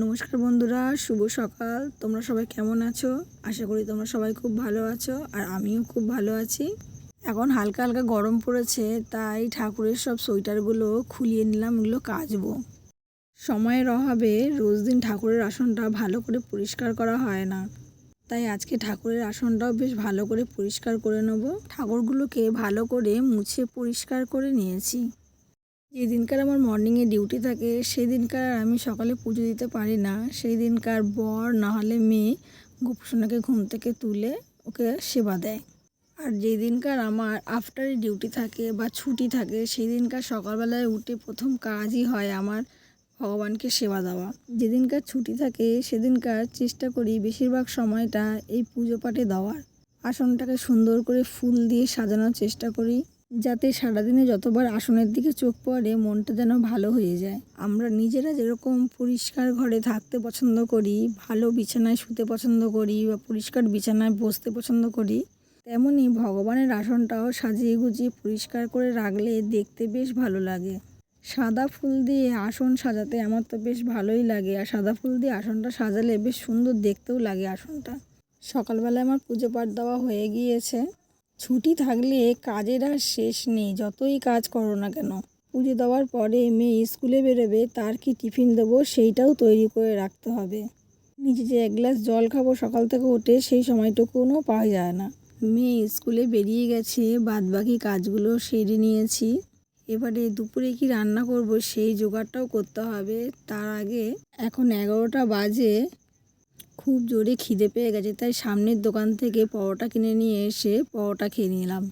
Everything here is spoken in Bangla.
নমস্কার বন্ধুরা, শুভ সকাল। তোমরা সবাই কেমন আছো? আশা করি তোমরা সবাই খুব ভালো আছো, আর আমিও খুব ভালো আছি। এখন হালকা হালকা গরম পড়েছে, তাই ঠাকুরের সব সোয়েটারগুলো খুলিয়ে নিলাম, এগুলো কাচবো। সময়ের অভাবে রোজ দিন ঠাকুরের আসনটা ভালো করে পরিষ্কার করা হয় না, তাই আজকে ঠাকুরের আসনটাও বেশ ভালো করে পরিষ্কার করে নেব। ঠাকুরগুলোকে ভালো করে মুছে পরিষ্কার করে নিয়েছি। যেদিনকার আমার মর্নিংয়ে ডিউটি থাকে সেই দিনকার আমি সকালে পুজো দিতে পারি না। সেই দিনকার বর না হলে মেয়ে গোপুসোনাকে ঘুম থেকে তুলে ওকে সেবা দেয়। আর যেই দিনকার আমার আফটারে ডিউটি থাকে বা ছুটি থাকে সেই দিনকার সকালবেলায় উঠে প্রথম কাজই হয় আমার ভগবানকে সেবা দেওয়া। যেদিনকার ছুটি থাকে সেদিনকার চেষ্টা করি বেশিরভাগ সময়টা এই পুজো পাঠে দেওয়ার। আসনটাকে সুন্দর করে ফুল দিয়ে সাজানোর চেষ্টা করি, যাতে সারাদিনে যতবার আসনের দিকে চোখ পড়ে মনটা যেন ভালো হয়ে যায়। আমরা নিজেরা যেরকম পরিষ্কার ঘরে থাকতে পছন্দ করি, ভালো বিছানায় শুতে পছন্দ করি বা পরিষ্কার বিছানায় বসতে পছন্দ করি, তেমনি ভগবানের আসনটাও সাজিয়ে গুজিয়ে পরিষ্কার করে রাখলে দেখতে বেশ ভালো লাগে। সাদা ফুল দিয়ে আসন সাজাতে আমার তো বেশ ভালোই লাগে, আর সাদা ফুল দিয়ে আসনটা সাজালে বেশ সুন্দর দেখতেও লাগে আসনটা। সকালবেলায় আমার পুজো পাঠ দেওয়া হয়ে গিয়েছে। ছুটি থাকলে কাজের আর শেষ নেই, যতই কাজ করো না কেন। পুজো দেওয়ার পরে মেয়ে স্কুলে বেরোবে, তার কি টিফিন দেবো সেইটাও তৈরি করে রাখতে হবে। নিজে যে এক গ্লাস জল খাবো সকাল থেকে উঠে সেই সময়টুকুনও পাওয়া যায় না। মেয়ে স্কুলে বেরিয়ে গেছে, বাদবাকি কাজগুলো সেরে নিয়েছি। এবারে দুপুরে কি রান্না করব সেই জোগাড়টাও করতে হবে। তার আগে এখন 11টা বাজে, খুব জোরে খিদে পেয়ে গেছে, তাই সামনের দোকান থেকে পরোটা কিনে নিয়ে এসে পরোটা খেয়ে নিলাম।